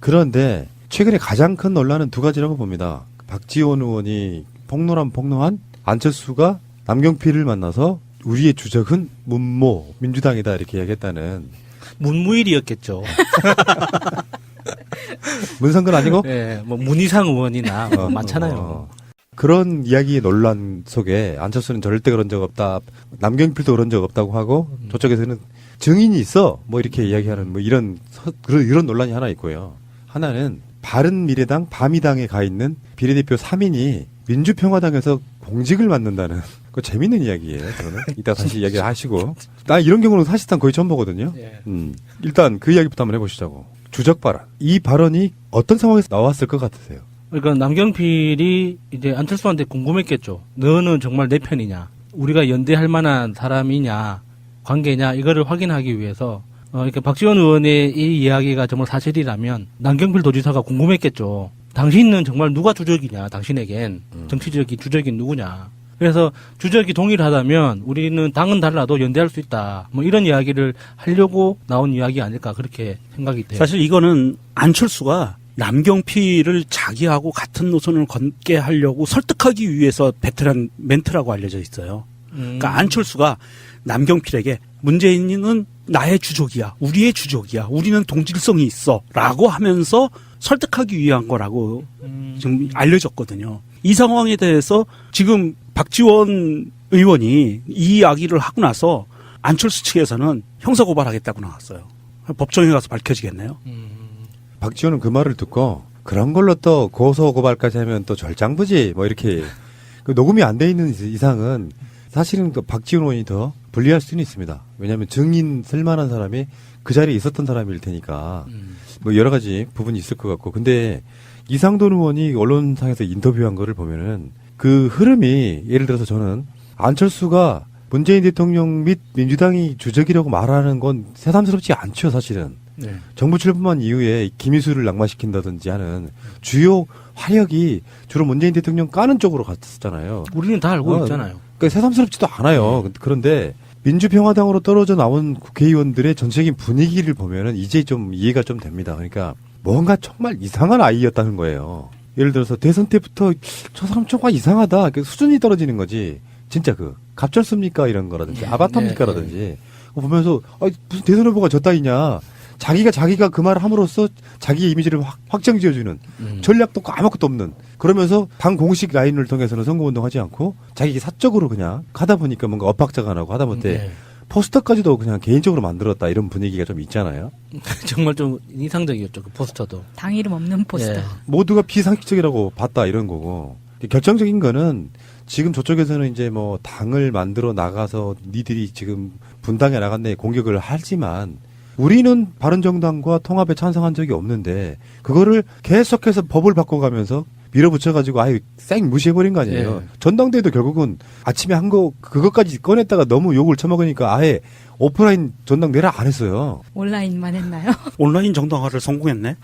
그런데 최근에 가장 큰 논란은 두 가지라고 봅니다. 박지원 의원이 폭로한 안철수가 남경필을 만나서 우리의 주적은 문모 민주당이다 이렇게 이야기했다는. 문무일이었겠죠. 문성근 아니고? 네, 뭐 문희상 의원이나 뭐 많잖아요. 그런 이야기 논란 속에 안철수는 절대 그런 적 없다. 남경필도 그런 적 없다고 하고 저쪽에서는 증인이 있어. 뭐 이렇게 이야기하는 뭐 이런 논란이 하나 있고요. 하나는 바른미래당 바미당에 가 있는 비례대표 3인이 민주평화당에서 공직을 맡는다는 그 재밌는 이야기예요. 저는 이따 다시 이야기 하시고. 나 이런 경우는 사실상 거의 처음 보거든요. 예. 일단 그 이야기부터 한번 해보시자고. 주적 발언. 이 발언이 어떤 상황에서 나왔을 것 같으세요? 그러니까 남경필이 이제 안철수한테 궁금했겠죠. 너는 정말 내 편이냐? 우리가 연대할 만한 사람이냐? 관계냐? 이거를 확인하기 위해서 이렇게 박지원 의원의 이 이야기가 정말 사실이라면 남경필 도지사가 궁금했겠죠. 당신은 정말 누가 주적이냐? 당신에겐 정치적인 주적이 누구냐? 그래서 주적이 동일하다면 우리는 당은 달라도 연대할 수 있다. 뭐 이런 이야기를 하려고 나온 이야기 아닐까 그렇게 생각이 돼요. 사실 이거는 안철수가 남경필을 자기하고 같은 노선을 걷게 하려고 설득하기 위해서 배틀한 멘트라고 알려져 있어요. 그러니까 안철수가 남경필에게 문재인은 나의 주적이야. 우리의 주적이야. 우리는 동질성이 있어. 라고 하면서 설득하기 위한 거라고 지금 알려졌거든요. 이 상황에 대해서 지금 박지원 의원이 이 이야기를 하고 나서 안철수 측에서는 형사고발하겠다고 나왔어요. 법정에 가서 밝혀지겠네요. 박지원은 그 말을 듣고 그런 걸로 또 고소고발까지 하면 또 절장부지 뭐 이렇게 그 녹음이 안 돼 있는 이상은 사실은 또 박지원 의원이 더 불리할 수는 있습니다. 왜냐하면 증인 쓸만한 사람이 그 자리에 있었던 사람일 테니까 뭐 여러 가지 부분이 있을 것 같고. 근데 이상돈 의원이 언론상에서 인터뷰한 거를 보면은 그 흐름이 예를 들어서 저는 안철수가 문재인 대통령 및 민주당이 주적이라고 말하는 건 새삼스럽지 않죠, 사실은. 네. 정부 출범한 이후에 김희수를 낙마시킨다든지 하는 주요 화력이 주로 문재인 대통령 까는 쪽으로 갔었잖아요. 우리는 다 알고 있잖아요. 그러니까 새삼스럽지도 않아요. 그런데 민주평화당으로 떨어져 나온 국회의원들의 전체적인 분위기를 보면은 이제 좀 이해가 좀 됩니다. 그러니까 뭔가 정말 이상한 아이였다는 거예요. 예를 들어서 대선 때부터 저 사람 정말 이상하다. 수준이 떨어지는 거지. 진짜 갑절습니까? 이런 거라든지 아바타입니까라든지 보면서 무슨 대선 후보가 저 따위냐. 자기가 그 말을 함으로써 자기의 이미지를 확정 지어주는 전략도 아무것도 없는 그러면서 당 공식 라인을 통해서는 선거운동하지 않고 자기 사적으로 그냥 하다 보니까 뭔가 엇박자가 나고 하다못해 포스터까지도 그냥 개인적으로 만들었다 이런 분위기가 좀 있잖아요. 정말 좀 인상적이었죠. 그 포스터도. 당 이름 없는 포스터. 예. 모두가 비상식적이라고 봤다 이런 거고. 결정적인 거는 지금 저쪽에서는 이제 뭐 당을 만들어 나가서 니들이 지금 분당에 나갔네 공격을 하지만 우리는 바른정당과 통합에 찬성한 적이 없는데 그거를 계속해서 법을 바꿔가면서 밀어붙여가지고 아예 쌩 무시해버린 거 아니에요. 예. 전당대회도 결국은 아침에 한 거 그것까지 꺼냈다가 너무 욕을 처먹으니까 아예 오프라인 전당대회를 안 했어요. 온라인만 했나요? 온라인 정당화를 성공했네.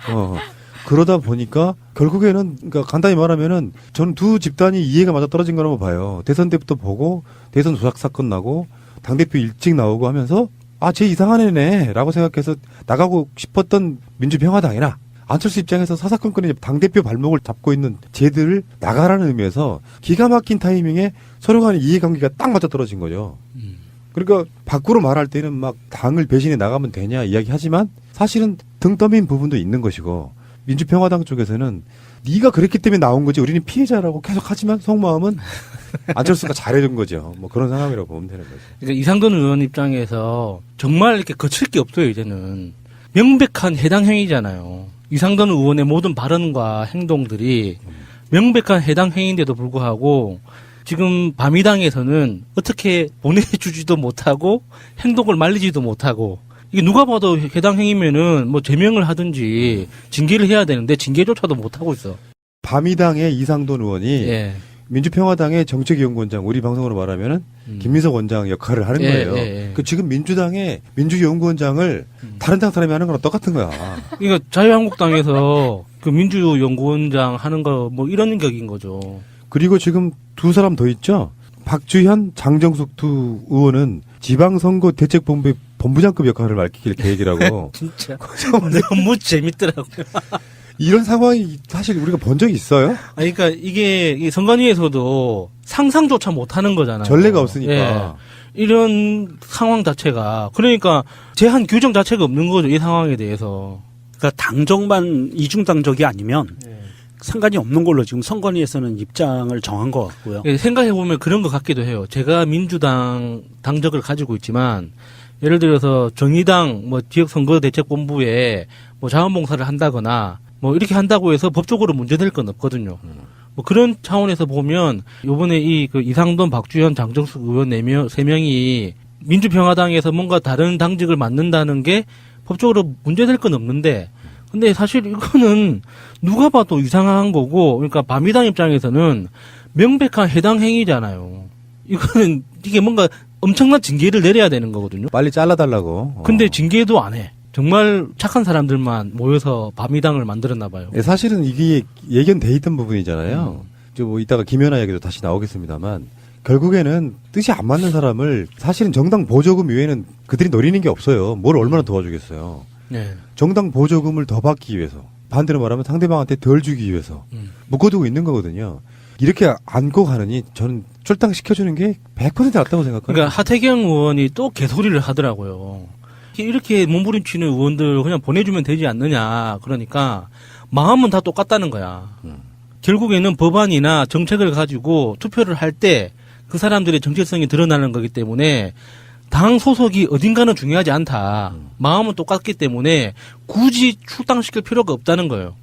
그러다 보니까 결국에는 그러니까 간단히 말하면은 저는 두 집단이 이해가 맞아 떨어진 거라고 봐요. 대선 때부터 보고 대선 조작 사건 나고 당대표 일찍 나오고 하면서 쟤 이상한 애네라고 생각해서 나가고 싶었던 민주평화당이나 안철수 입장에서 사사건건에 당대표 발목을 잡고 있는 쟤들을 나가라는 의미에서 기가 막힌 타이밍에 서로 간의 이해관계가 딱 맞아 떨어진 거죠. 그러니까 밖으로 말할 때는 막 당을 배신해 나가면 되냐 이야기하지만 사실은 등 떠민 부분도 있는 것이고 민주평화당 쪽에서는 네가 그랬기 때문에 나온 거지 우리는 피해자라고 계속 하지만 속마음은 안철수가 잘해준 거죠. 뭐 그런 상황이라고 보면 되는 거죠. 그러니까 이상돈 의원 입장에서 정말 이렇게 거칠 게 없어요. 이제는 명백한 해당 행위잖아요. 이상돈 의원의 모든 발언과 행동들이 명백한 해당 행위인데도 불구하고 지금 바미당에서는 어떻게 보내주지도 못하고 행동을 말리지도 못하고 이게 누가 봐도 해당 행위면은 뭐 제명을 하든지 징계를 해야 되는데 징계조차도 못하고 있어. 바미당의 이상돈 의원이 예. 민주평화당의 정책연구원장 우리 방송으로 말하면은 김민석 원장 역할을 하는 거예요. 그 지금 민주당의 민주연구원장을 다른 당 사람이 하는 거랑 똑같은 거야. 그러니까 자유한국당에서 그 민주연구원장 하는 거 뭐 이런 격인 거죠. 그리고 지금 두 사람 더 있죠. 박주현, 장정숙 두 의원은 지방선거 대책본부의 본부장급 역할을 맡길 계획이라고. 진짜 너무 재밌더라고요. 이런 상황이 사실 우리가 본 적이 있어요? 아니, 그러니까 이게 이 선관위에서도 상상조차 못하는 거잖아요. 전례가 없으니까. 예. 이런 상황 자체가 그러니까 제한 규정 자체가 없는 거죠. 이 상황에 대해서. 그러니까 당적만 이중당적이 아니면 예. 상관이 없는 걸로 지금 선관위에서는 입장을 정한 것 같고요. 예, 생각해보면 그런 것 같기도 해요. 제가 민주당 당적을 가지고 있지만 예를 들어서 정의당 뭐 지역선거대책본부에 뭐 자원봉사를 한다거나 뭐 이렇게 한다고 해서 법적으로 문제될 건 없거든요. 뭐 그런 차원에서 보면 요번에 이 그 이상돈, 박주현, 장정숙 의원 3명이 민주평화당에서 뭔가 다른 당직을 맡는다는 게 법적으로 문제될 건 없는데 근데 사실 이거는 누가 봐도 이상한 거고 그러니까 바미당 입장에서는 명백한 해당 행위잖아요. 이거는 이게 뭔가 엄청난 징계를 내려야 되는 거거든요. 빨리 잘라달라고. 근데 징계도 안 해. 정말 착한 사람들만 모여서 바미당을 만들었나 봐요. 예, 사실은 이게 예견돼 있던 부분이잖아요. 뭐 이따가 김연아 얘기도 다시 나오겠습니다만 결국에는 뜻이 안 맞는 사람을 사실은 정당 보조금 이외에는 그들이 노리는 게 없어요. 뭘 얼마나 도와주겠어요. 네. 정당 보조금을 더 받기 위해서 반대로 말하면 상대방한테 덜 주기 위해서 묶어두고 있는 거거든요. 이렇게 안고 가느니 저는 출당시켜주는 게 100% 낫다고 생각합니다. 그러니까 하태경 의원이 또 개소리를 하더라고요. 이렇게 몸부림치는 의원들 그냥 보내주면 되지 않느냐. 그러니까 마음은 다 똑같다는 거야. 결국에는 법안이나 정책을 가지고 투표를 할 때 그 사람들의 정체성이 드러나는 거기 때문에 당 소속이 어딘가는 중요하지 않다. 마음은 똑같기 때문에 굳이 출당시킬 필요가 없다는 거예요.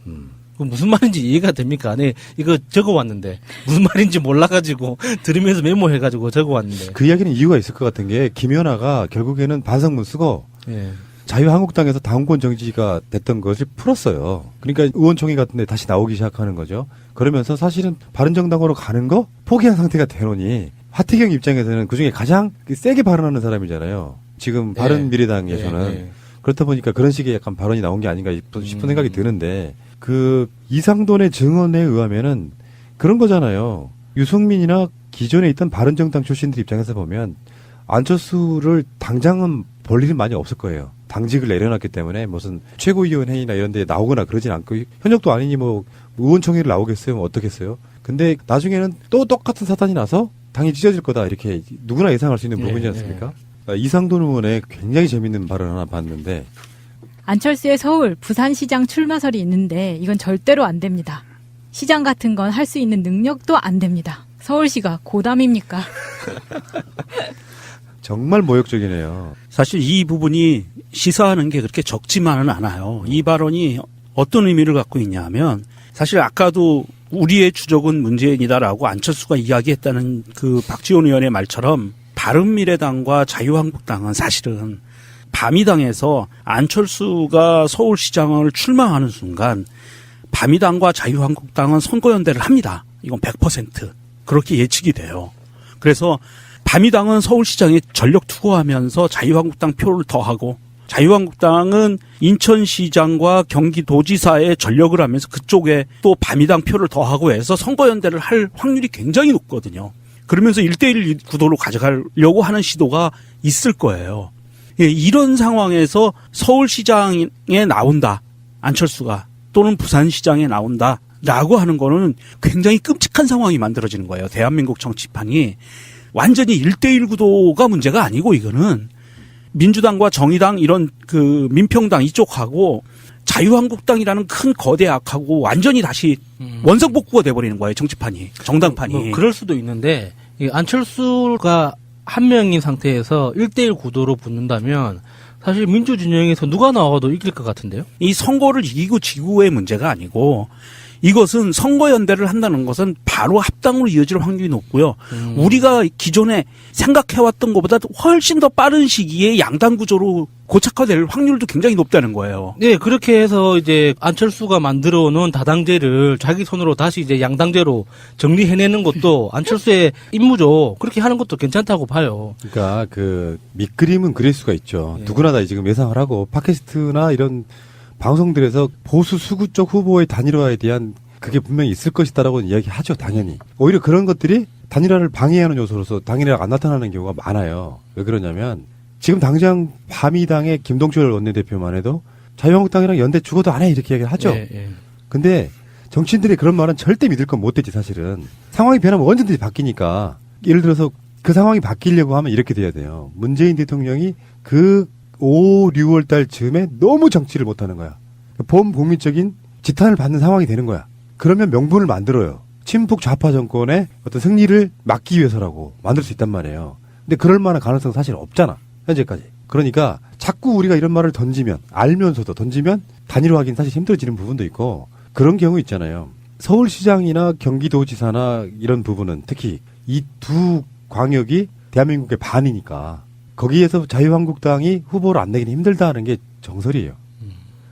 그 무슨 말인지 이해가 됩니까? 네, 이거 적어왔는데 무슨 말인지 몰라가지고 들으면서 메모해가지고 적어왔는데. 그 이야기는 이유가 있을 것 같은 게 김연아가 결국에는 반성문 쓰고 예. 자유한국당에서 당원권 정지가 됐던 것을 풀었어요. 그러니까 의원총회 같은 데 다시 나오기 시작하는 거죠. 그러면서 사실은 바른정당으로 가는 거 포기한 상태가 되노니 하태경 입장에서는 그중에 가장 세게 발언하는 사람이잖아요. 지금 바른미래당에서는. 그렇다 보니까 그런 식의 약간 발언이 나온 게 아닌가 싶은 생각이 드는데 그 이상돈의 증언에 의하면은 그런 거잖아요. 유승민이나 기존에 있던 바른정당 출신들 입장에서 보면 안철수를 당장은 볼 일은 많이 없을 거예요. 당직을 내려놨기 때문에 무슨 최고위원회의나 이런 데 나오거나 그러진 않고 현역도 아니니 뭐 의원총회를 나오겠어요? 뭐 어떻겠어요? 근데 나중에는 또 똑같은 사단이 나서 당이 찢어질 거다 이렇게 누구나 예상할 수 있는 부분이지 않습니까? 이상돈 의원의 굉장히 재밌는 발언 하나 봤는데 안철수의 서울, 부산시장 출마설이 있는데 이건 절대로 안 됩니다. 시장 같은 건 할 수 있는 능력도 안 됩니다. 서울시가 고담입니까? 정말 모욕적이네요. 사실 이 부분이 시사하는 게 그렇게 적지만은 않아요. 이 발언이 어떤 의미를 갖고 있냐 하면 사실 아까도 우리의 주적은 문재인이다라고 안철수가 이야기했다는 그 박지원 의원의 말처럼 바른미래당과 자유한국당은 사실은 바미당에서 안철수가 서울시장을 출마하는 순간 바미당과 자유한국당은 선거연대를 합니다. 이건 100% 그렇게 예측이 돼요. 그래서 바미당은 서울시장에 전력 투구하면서 자유한국당 표를 더하고 자유한국당은 인천시장과 경기도지사에 전력을 하면서 그쪽에 또 바미당 표를 더하고 해서 선거연대를 할 확률이 굉장히 높거든요. 그러면서 1대1 구도로 가져가려고 하는 시도가 있을 거예요. 예, 이런 상황에서 서울시장에 나온다. 안철수가 또는 부산시장에 나온다라고 하는 거는 굉장히 끔찍한 상황이 만들어지는 거예요. 대한민국 정치판이 완전히 1대1 구도가 문제가 아니고 이거는 민주당과 정의당 이런 그 민평당 이쪽하고 자유한국당이라는 큰 거대 악하고 완전히 다시 원상복구가 돼버리는 거예요. 정치판이 정당판이. 뭐 그럴 수도 있는데 이 안철수가 한 명인 상태에서 1대1 구도로 붙는다면 사실 민주진영에서 누가 나와도 이길 것 같은데요? 이 선거를 이기고 지구의 문제가 아니고 이것은 선거연대를 한다는 것은 바로 합당으로 이어질 확률이 높고요. 우리가 기존에 생각해왔던 것보다 훨씬 더 빠른 시기에 양당 구조로 고착화될 확률도 굉장히 높다는 거예요. 네, 그렇게 해서 이제 안철수가 만들어 놓은 다당제를 자기 손으로 다시 이제 양당제로 정리해내는 것도 안철수의 임무죠. 그렇게 하는 것도 괜찮다고 봐요. 그러니까 그 밑그림은 그릴 수가 있죠. 네. 누구나 다 지금 예상을 하고 팟캐스트나 이런 방송들에서 보수 수구 쪽 후보의 단일화에 대한 그게 분명히 있을 것이다라고 이야기하죠. 당연히. 오히려 그런 것들이 단일화를 방해하는 요소로서 단일화가 안 나타나는 경우가 많아요. 왜 그러냐면 지금 당장 바미당의 김동철 원내대표만 해도 자유한국당이랑 연대 죽어도 안 해 이렇게 얘기를 하죠. 예, 예. 근데 정치인들이 그런 말은 절대 믿을 건 못 되지 사실은. 상황이 변하면 언제든지 바뀌니까. 예를 들어서 그 상황이 바뀌려고 하면 이렇게 돼야 돼요. 문재인 대통령이 그 5, 6월 달 즈음에 너무 정치를 못하는 거야. 범국민적인 지탄을 받는 상황이 되는 거야. 그러면 명분을 만들어요. 친북 좌파 정권의 어떤 승리를 막기 위해서라고 만들 수 있단 말이에요. 근데 그럴 만한 가능성은 사실 없잖아. 현재까지. 그러니까 자꾸 우리가 이런 말을 던지면 알면서도 던지면 단일화하기는 사실 힘들어지는 부분도 있고 그런 경우 있잖아요. 서울시장이나 경기도지사나 이런 부분은 특히 이 두 광역이 대한민국의 반이니까 거기에서 자유한국당이 후보를 안 내기는 힘들다는 게 정설이에요.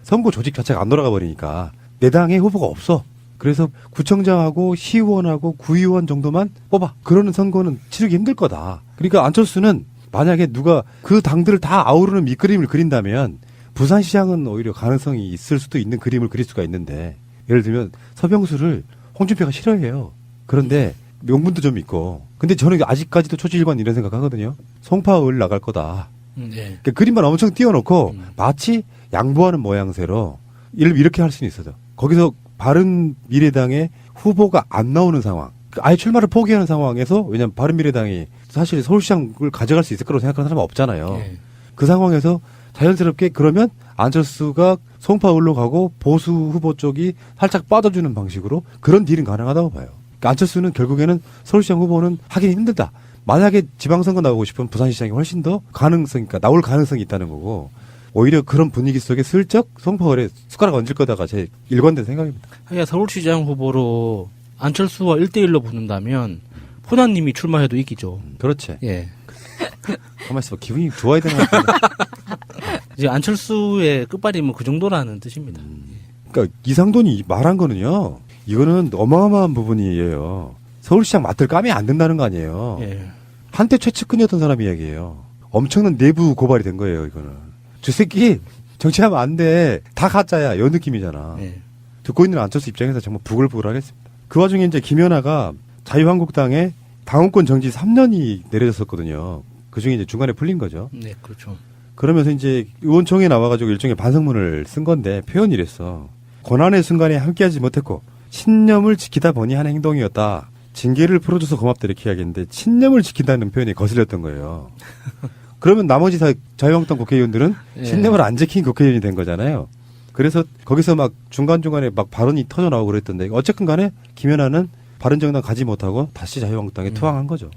선거 조직 자체가 안 돌아가 버리니까 내 당에 후보가 없어. 그래서 구청장하고 시의원하고 구의원 정도만 뽑아. 그러는 선거는 치르기 힘들 거다. 그러니까 안철수는 만약에 누가 그 당들을 다 아우르는 밑그림을 그린다면 부산시장은 오히려 가능성이 있을 수도 있는 그림을 그릴 수가 있는데 예를 들면 서병수를 홍준표가 싫어해요. 그런데 명분도 좀 있고 근데 저는 아직까지도 초지일관 이런 생각하거든요. 송파을 나갈 거다. 예. 그러니까 그림만 엄청 띄워놓고 마치 양보하는 모양새로 이렇게 할 수는 있어요. 거기서 바른미래당의 후보가 안 나오는 상황. 아예 출마를 포기하는 상황에서 왜냐하면 바른미래당이 사실 서울시장을 가져갈 수 있을 거라고 생각하는 사람은 없잖아요. 예. 그 상황에서 자연스럽게 그러면 안철수가 송파을로 가고 보수 후보 쪽이 살짝 빠져주는 방식으로 그런 딜은 가능하다고 봐요. 그러니까 안철수는 결국에는 서울시장 후보는 하기 힘들다. 만약에 지방선거 나오고 싶으면 부산시장이 훨씬 더 그러니까 나올 가능성이 있다는 거고 오히려 그런 분위기 속에 슬쩍 송파을에 숟가락 얹을 거다가 제 일관된 생각입니다. 하여 서울시장 후보로 안철수와 1대1로 붙는다면 호남님이 출마해도 이기죠. 그렇지. 예. 가만히 있어. 기분이 좋아야 되는 것 같은데. 이제 안철수의 끝발이면 그 정도라는 뜻입니다. 그러니까 이상돈이 말한 거는요. 이거는 어마어마한 부분이에요. 서울시장 맡을 까면 안 된다는 거 아니에요. 예. 한때 최측근이었던 사람 이야기예요. 엄청난 내부 고발이 된 거예요. 이거는. 저 새끼 정치하면 안 돼. 다 가짜야. 이런 느낌이잖아. 예. 듣고 있는 안철수 입장에서 정말 부글부글하겠습니다. 그 와중에 이제 김연아가 자유한국당에 당원권 정지 3년이 내려졌었거든요. 그 중에 이제 중간에 풀린 거죠. 네, 그렇죠. 그러면서 이제 의원총회에 나와가지고 일종의 반성문을 쓴 건데 표현이 이랬어. 고난의 순간에 함께하지 못했고 신념을 지키다 보니 한 행동이었다. 징계를 풀어줘서 고맙다 이렇게 이야기했는데 신념을 지킨다는 표현이 거슬렸던 거예요. 그러면 나머지 자유한국당 국회의원들은 예. 신념을 안 지킨 국회의원이 된 거잖아요. 그래서 거기서 막 중간중간에 막 발언이 터져 나오고 그랬던데 어쨌든 간에 김연아는 바른정당 가지 못하고 다시 자유한국당에 투항한 거죠.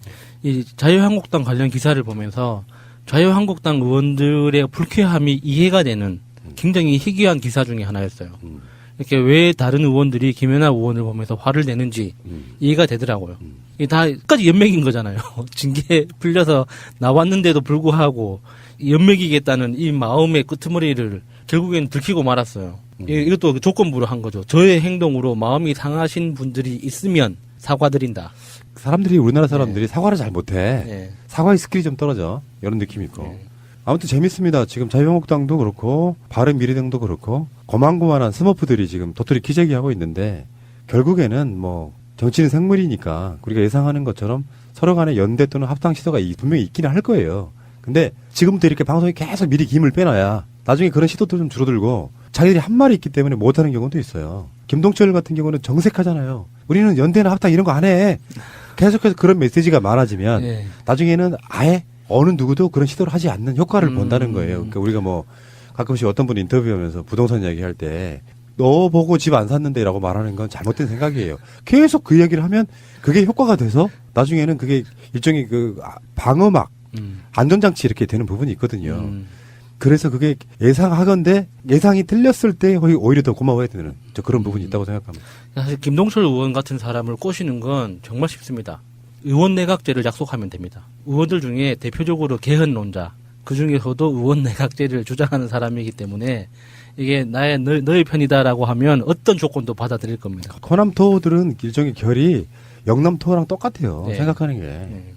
이 자유한국당 관련 기사를 보면서 자유한국당 의원들의 불쾌함이 이해가 되는 굉장히 희귀한 기사 중에 하나였어요. 이렇게 왜 다른 의원들이 김연아 의원을 보면서 화를 내는지 이해가 되더라고요. 이게 다 끝까지 연맥인 거잖아요. 징계 풀려서 나왔는데도 불구하고 연맥이겠다는 이 마음의 끄트머리를 결국엔 들키고 말았어요. 이것도 조건부로 한 거죠. 저의 행동으로 마음이 상하신 분들이 있으면 사과드린다. 사람들이 우리나라 사람들이 사과를 잘 못해. 예. 사과의 스킬이 좀 떨어져. 이런 느낌이 있고. 아무튼 재밌습니다. 지금 자유한국당도 그렇고 바른미래당도 그렇고 고만고만한 스머프들이 지금 도토리 키재기 하고 있는데 결국에는 뭐 정치는 생물이니까 우리가 예상하는 것처럼 서로 간의 연대 또는 합당 시도가 분명히 있기는 할 거예요. 근데 지금부터 이렇게 방송에 계속 미리 김을 빼놔야 나중에 그런 시도도 좀 줄어들고 자기들이 한 말이 있기 때문에 못하는 경우도 있어요. 김동철 같은 경우는 정색하잖아요. 우리는 연대나 합당 이런 거 안 해. 계속해서 그런 메시지가 많아지면 예. 나중에는 아예 어느 누구도 그런 시도를 하지 않는 효과를 본다는 거예요. 그러니까 우리가 뭐 가끔씩 어떤 분이 인터뷰하면서 부동산 이야기할 때 너 보고 집 안 샀는데 라고 말하는 건 잘못된 생각이에요. 계속 그 이야기를 하면 그게 효과가 돼서 나중에는 그게 일종의 그 방어막 안전장치 이렇게 되는 부분이 있거든요. 그래서 그게 예상하건대 예상이 틀렸을 때 오히려 더 고마워야 되는 저 그런 부분이 있다고 생각합니다. 사실 김동철 의원 같은 사람을 꼬시는 건 정말 쉽습니다. 의원 내각제를 약속하면 됩니다. 의원들 중에 대표적으로 개헌론자, 그 중에서도 의원 내각제를 주장하는 사람이기 때문에 이게 너의 편이다라고 하면 어떤 조건도 받아들일 겁니다. 호남토들은 일종의 결이 영남토랑 똑같아요. 네. 생각하는 게. 네.